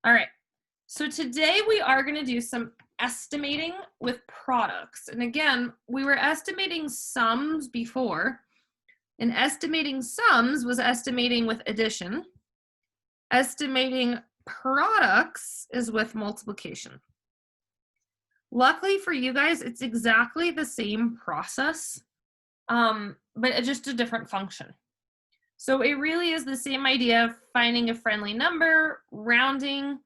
All right. So today we are going to do some estimating with products. And again, we were estimating sums before. And estimating sums was estimating with addition. Estimating products is with multiplication. Luckily for you guys, it's exactly the same process, but it's just a different function. So it really is the same idea of finding a friendly number, rounding,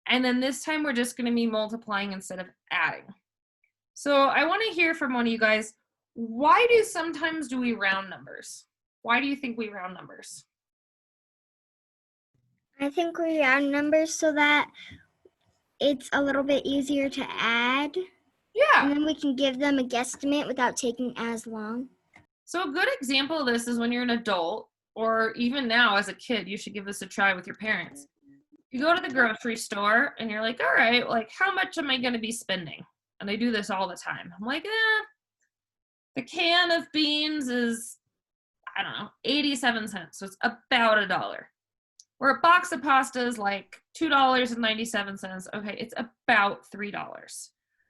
and then this time we're just going to be multiplying instead of adding. So I want to hear from one of you guys, why do sometimes we round numbers? Why do you think we round numbers? I think we round numbers so that it's a little bit easier to add. Yeah. And then we can give them a guesstimate without taking as long. So a good example of this is when you're an adult, or even now as a kid, you should give this a try with your parents. You go to the grocery store and you're like, all right, like how much am I going to be spending? And I do this all the time. I'm like, the can of beans is, I don't know, 87 cents. So it's about $1. Or a box of pasta is like $2.97. Okay, it's about $3.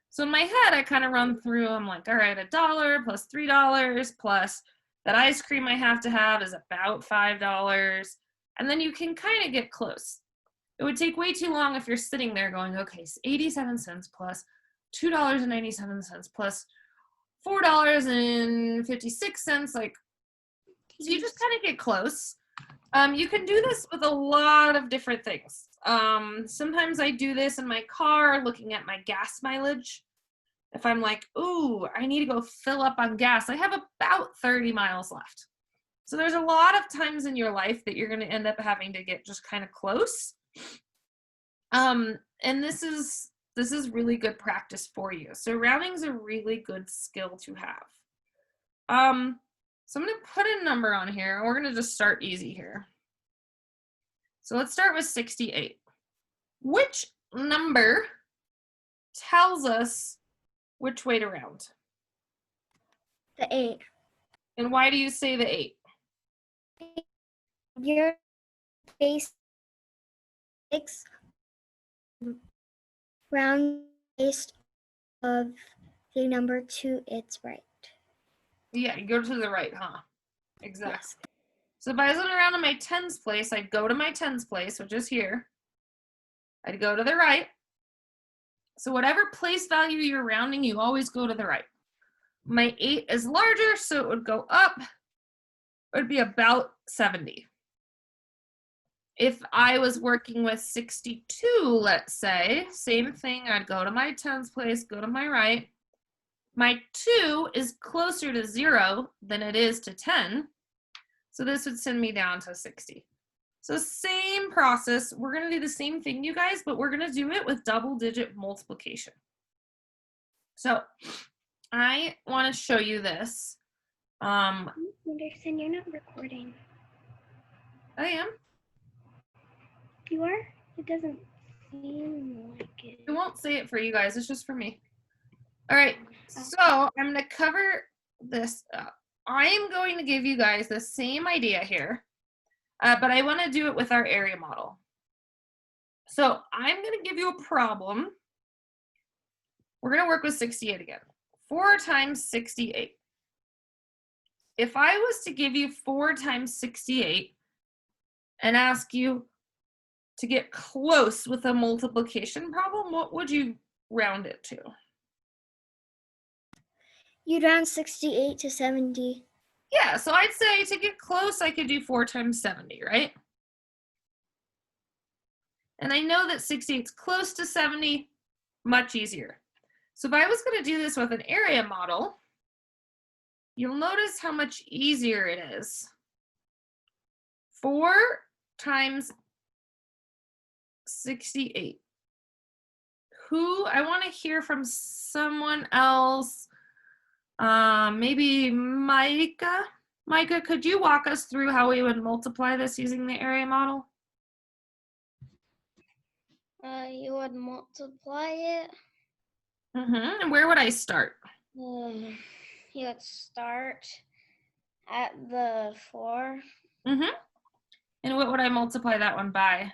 So in my head, I kind of run through, I'm like, all right, $1 plus $3 plus that ice cream I have to have is about $5. And then you can kind of get close. It would take way too long if you're sitting there going, okay, so 87 cents plus $2.97 plus $4.56. Like, so you just kind of get close. You can do this with a lot of different things. Sometimes I do this in my car looking at my gas mileage. If I'm like, ooh, I need to go fill up on gas, I have about 30 miles left. So there's a lot of times in your life that you're going to end up having to get just kind of close. And this is really good practice for you. So rounding is a really good skill to have. So I'm going to put a number on here. We're going to just start easy here. So let's start with 68. Which number tells us which way to round? The 8. And why do you say the 8? Your base 6 round based of the number to its right. Yeah, you go to the right, huh? Exactly. Yes. So if I was around in my tens place, I'd go to my tens place, which is here. I'd go to the right. So whatever place value you're rounding, you always go to the right. My 8 is larger, so it would go up. It would be about 70. If I was working with 62, let's say, same thing, I'd go to my tens place, go to my right. My 2 is closer to 0 than it is to 10. So this would send me down to 60. So same process. We're going to do the same thing, you guys, but we're going to do it with double-digit multiplication. So I want to show you this. Anderson, you're not recording. I am. You are? It doesn't seem like it. I won't say it for you guys. It's just for me. All right. So I'm going to cover this up. I am going to give you guys the same idea here, but I want to do it with our area model. So I'm going to give you a problem. We're going to work with 68 again. 4 times 68. If I was to give you 4 times 68 and ask you to get close with a multiplication problem, what would you round it to? You'd round 68 to 70. Yeah, so I'd say to get close, I could do 4 times 70, right? And I know that 68 is close to 70, much easier. So if I was going to do this with an area model, you'll notice how much easier it is. 4 times 68. I want to hear from someone else. Maybe Micah. Micah, could you walk us through how we would multiply this using the area model? You would multiply it. And where would I start? You would start at the 4. And what would I multiply that one by?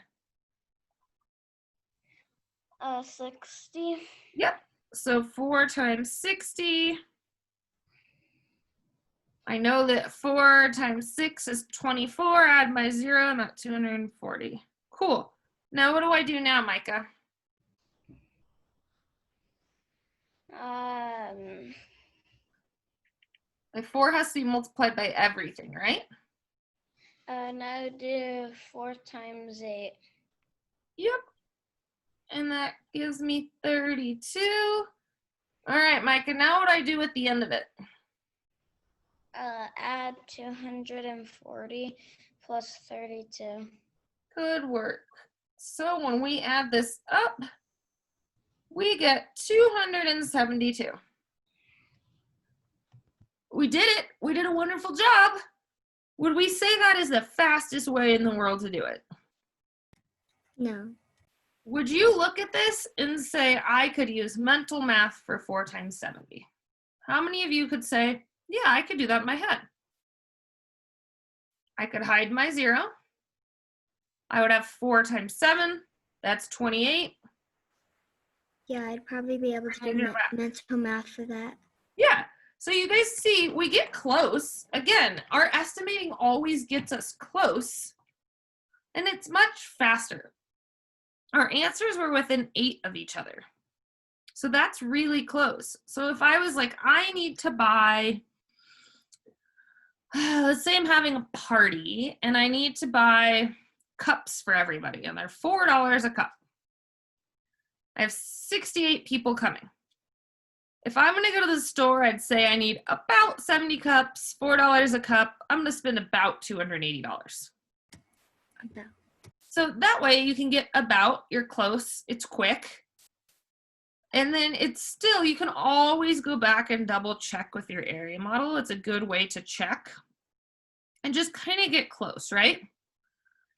60. Yep. So 4 times 60. I know that 4 times 6 is 24. Add my 0, I'm at 240. Cool. Now what do I do now, Micah? Like 4 has to be multiplied by everything, right? Now do 4 times 8. Yep. And that gives me 32. All right, Micah, now what do I do at the end of it? Add 240 plus 32. Good work. So when we add this up, we get 272. We did it. We did a wonderful job. Would we say that is the fastest way in the world to do it? No. Would you look at this and say, I could use mental math for 4 times 70? How many of you could say, yeah, I could do that in my head? I could hide my 0. I would have 4 times 7. That's 28. Yeah, I'd probably be able to do mental math for that. Yeah. So you guys see, we get close. Again, our estimating always gets us close, and it's much faster. Our answers were within 8 of each other. So that's really close. So if I was like, I need to buy, let's say I'm having a party, and I need to buy cups for everybody, and they're $4 a cup. I have 68 people coming. If I'm going to go to the store, I'd say I need about 70 cups, $4 a cup. I'm going to spend about $280. About. So that way you can get about, you're close, it's quick. And then it's still, you can always go back and double check with your area model. It's a good way to check and just kind of get close, right?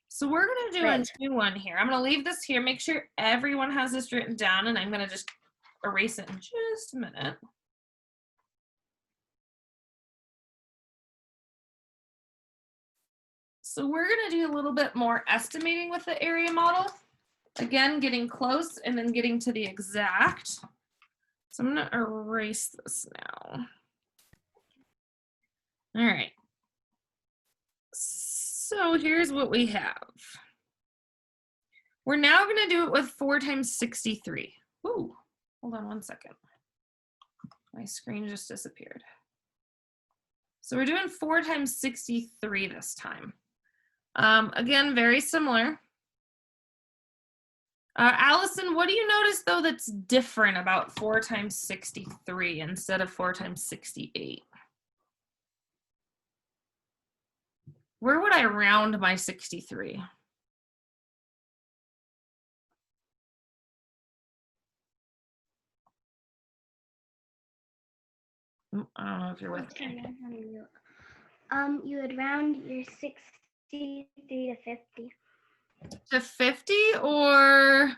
So we're going to do a new one here. I'm going to leave this here. Make sure everyone has this written down, and I'm going to just erase it in just a minute. So we're going to do a little bit more estimating with the area model. Again, getting close and then getting to the exact. So I'm going to erase this now. All right. So here's what we have. We're now going to do it with 4 times 63. Ooh. Hold on one second. My screen just disappeared. So we're doing 4 times 63 this time. Again, very similar. Allison, what do you notice though that's different about 4 times 63 instead of 4 times 68? Where would I round my 63? I don't know if you're with me. You would round your 63 to 50. To 50, or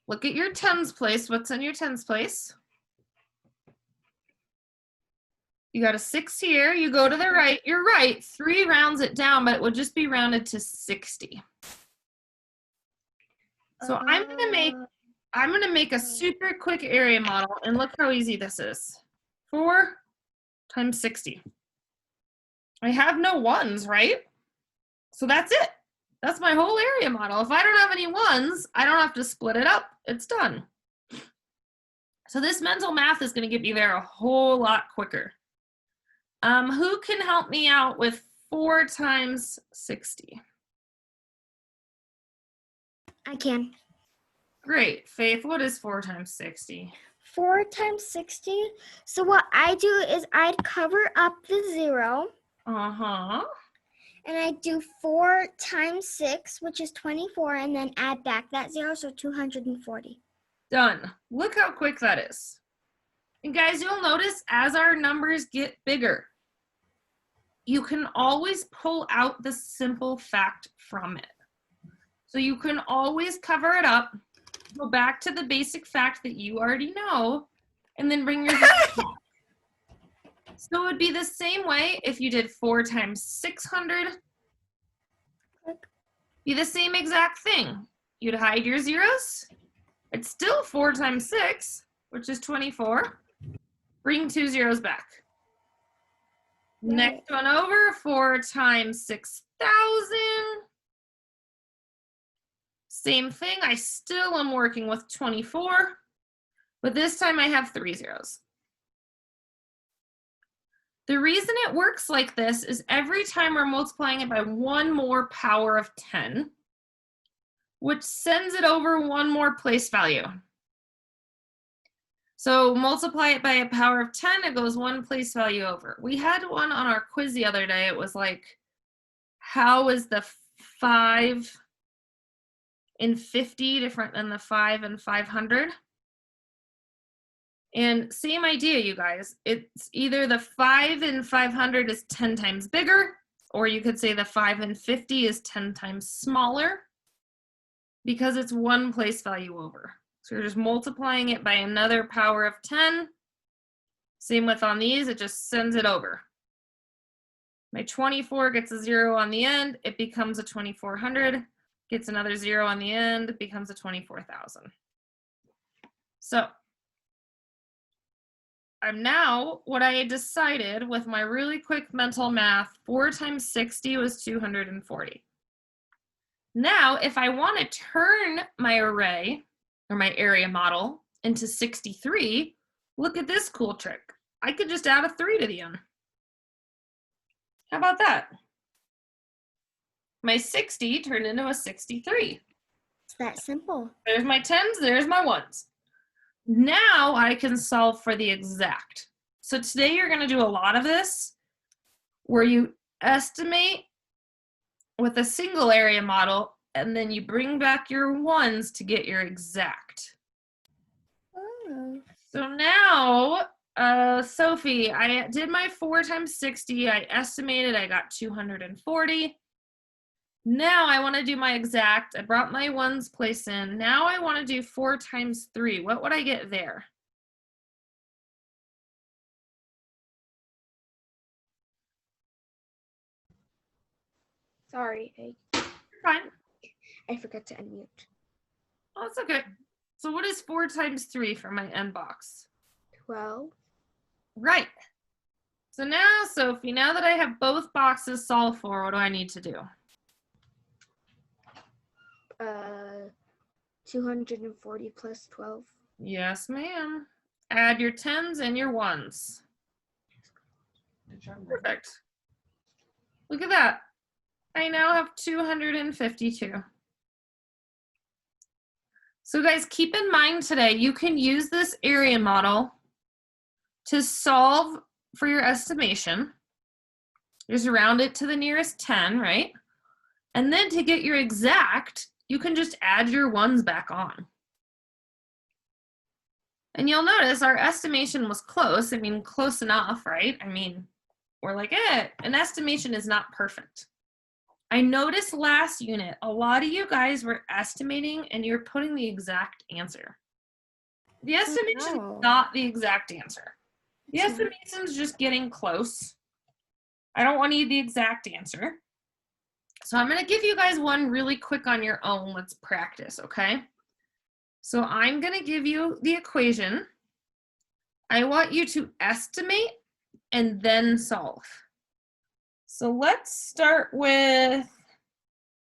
look at your tens place. What's in your tens place? You got a 6 here. You go to the right. You're right. 3 rounds it down, but it would just be rounded to 60. So I'm gonna make a super quick area model, and look how easy this is. 4 times 60. I have no 1s, right? So that's it. That's my whole area model. If I don't have any 1s, I don't have to split it up. It's done. So this mental math is going to get me there a whole lot quicker. Who can help me out with 4 times 60? I can. Great. Faith, what is 4 times 60? 4 times 60. So what I do is I'd cover up the 0. Uh-huh. And I do 4 times 6, which is 24, and then add back that 0, so 240. Done. Look how quick that is. And guys, you'll notice as our numbers get bigger, you can always pull out the simple fact from it. So you can always cover it up, go back to the basic fact that you already know, and then bring your back. So it would be the same way if you did 4 times 600. Be the same exact thing. you'd hide your zeros. It's still 4 times 6, which is 24. Bring 2 zeros back. Next one over, 4 times 6,000. Same thing, I still am working with 24, but this time I have 3 zeros. The reason it works like this is every time we're multiplying it by one more power of 10, which sends it over one more place value. So multiply it by a power of 10, it goes one place value over. We had one on our quiz the other day. It was like, how is the 5 in 50 different than the 5 in 500? And same idea, you guys. It's either the 5 in 500 is 10 times bigger, or you could say the 5 in 50 is 10 times smaller, because it's one place value over. So you're just multiplying it by another power of 10. Same with on these, it just sends it over. My 24 gets a 0 on the end, it becomes a 2400. Gets another 0 on the end, it becomes a 24,000. So I'm now, what I decided with my really quick mental math, 4 times 60 was 240. Now, if I want to turn my array or my area model into 63, look at this cool trick. I could just add a 3 to the end. How about that? My 60 turned into a 63. It's that simple. There's my 10s, there's my 1s. Now I can solve for the exact. So today you're going to do a lot of this where you estimate with a single area model and then you bring back your 1s to get your exact. Oh. So now, Sophie, I did my 4 times 60. I estimated I got 240. Now I want to do my exact. I brought my 1s place in. Now I want to do 4 times 3. What would I get there? Sorry, Fine. I forgot to unmute. Oh, it's okay. So what is 4 times 3 for my end box? 12. Right. So now, Sophie, now that I have both boxes solved for, what do I need to do? 240 plus 12. Yes, ma'am. Add your 10s and your 1s. Perfect. Look at that. I now have 252. So guys, keep in mind today, you can use this area model to solve for your estimation. Just round it to the nearest 10, right? And then to get your exact, you can just add your 1s back on. And you'll notice our estimation was close. I mean, close enough, right? I mean, we're like, an estimation is not perfect. I noticed last unit, a lot of you guys were estimating and you're putting the exact answer. The estimation is not the exact answer. The estimation is just getting close. I don't want to need the exact answer. So I'm going to give you guys one really quick on your own. Let's practice, okay? So I'm going to give you the equation. I want you to estimate and then solve. So let's start with,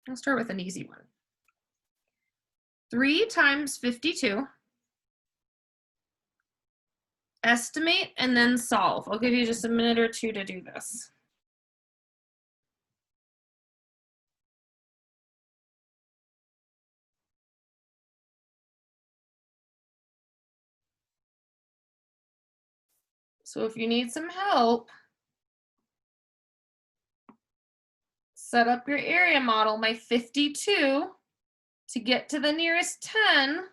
I'll start with an easy one. 3 times 52. Estimate and then solve. I'll give you just a minute or two to do this. So if you need some help, set up your area model. My 52, to get to the nearest 10,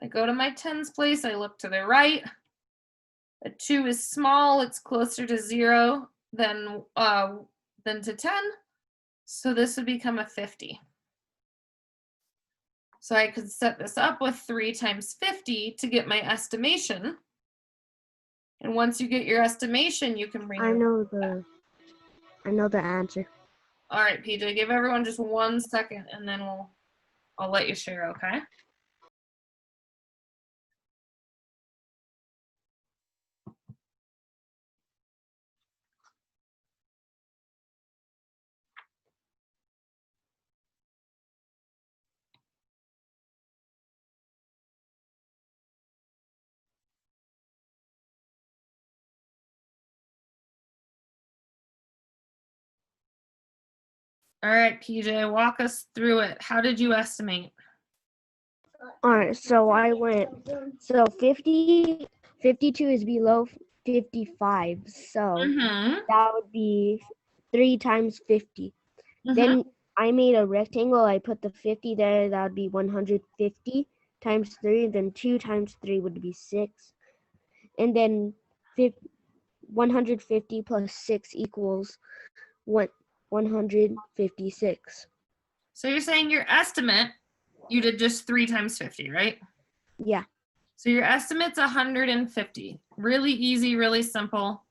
I go to my 10s place, I look to the right. A 2 is small, it's closer to 0 than to 10. So this would become a 50. So I could set this up with 3 times 50 to get my estimation. And once you get your estimation, you can bring I know the answer. All right, PJ, give everyone just 1 second and then we'll I'll let you share, okay? All right, PJ, walk us through it. How did you estimate? All right, so I went, so 52 is below 55, so Mm-hmm. that would be 3 times 50. Mm-hmm. Then I made a rectangle, I put the 50 there, that would be 150 times 3, then 2 times 3 would be 6. And then 150 plus 6 equals 156. So you're saying your estimate, you did just 3 times 50, right? Yeah, So your estimate's 150. Really easy, really simple.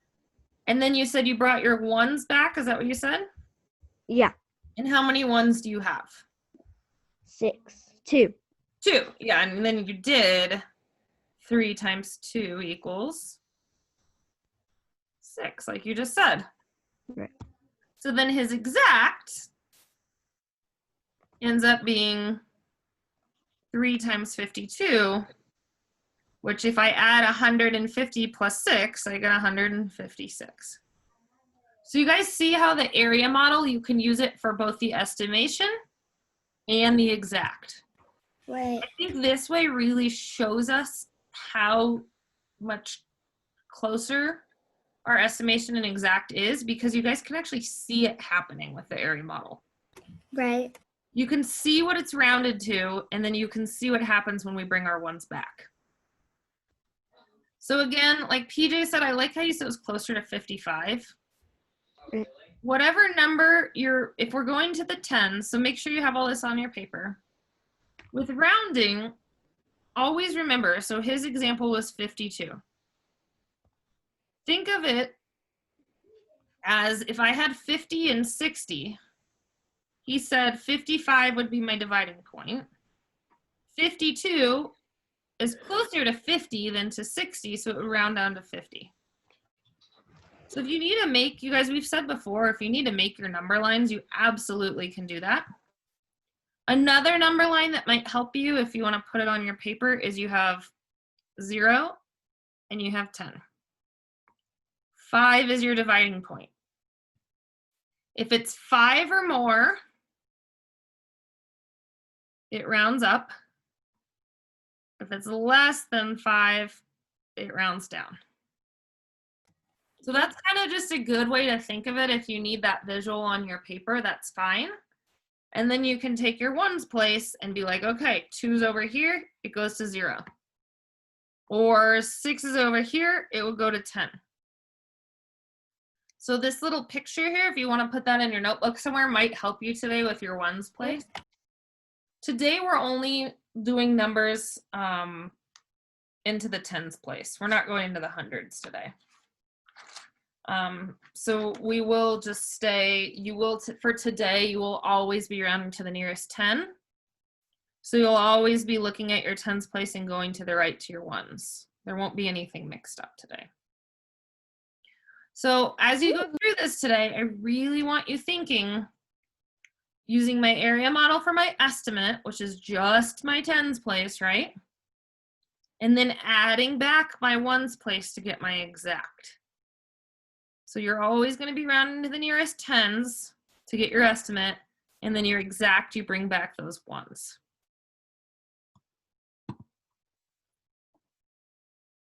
And then you said you brought your ones back. Is that what you said? yeah, And how many ones do you have? 2. 2. Yeah, and then you did 3 times 2 equals 6, like you just said. Right. So then his exact ends up being 3 times 52, which if I add 150 plus 6, I get 156. So you guys see how the area model, you can use it for both the estimation and the exact. Right. I think this way really shows us how much closer our estimation and exact is, because you guys can actually see it happening with the area model. Right. You can see what it's rounded to, and then you can see what happens when we bring our ones back. So again, like PJ said, I like how you said it was closer to 55. Mm. Whatever number if we're going to the tens, so make sure you have all this on your paper. With rounding, always remember, so his example was 52. Think of it as if I had 50 and 60, he said 55 would be my dividing point. 52 is closer to 50 than to 60, so it would round down to 50. So if you need to make, you guys, we've said before, if you need to make your number lines, you absolutely can do that. Another number line that might help you if you want to put it on your paper is you have 0 and you have 10. 5 is your dividing point. If it's 5 or more, it rounds up. If it's less than 5, it rounds down. So that's kind of just a good way to think of it. If you need that visual on your paper, that's fine. And then you can take your ones place and be like, okay, 2's over here, it goes to 0. Or 6 is over here, it will go to 10. So this little picture here, if you want to put that in your notebook somewhere, might help you today with your ones place. Today we're only doing numbers into the tens place. We're not going into the hundreds today. So we will just stay, for today, you will always be rounding to the nearest 10. So you'll always be looking at your tens place and going to the right to your ones. There won't be anything mixed up today. So as you go through this today, I really want you thinking, using my area model for my estimate, which is just my tens place, right? And then adding back my ones place to get my exact. So you're always going to be rounding to the nearest tens to get your estimate, and then your exact, you bring back those ones.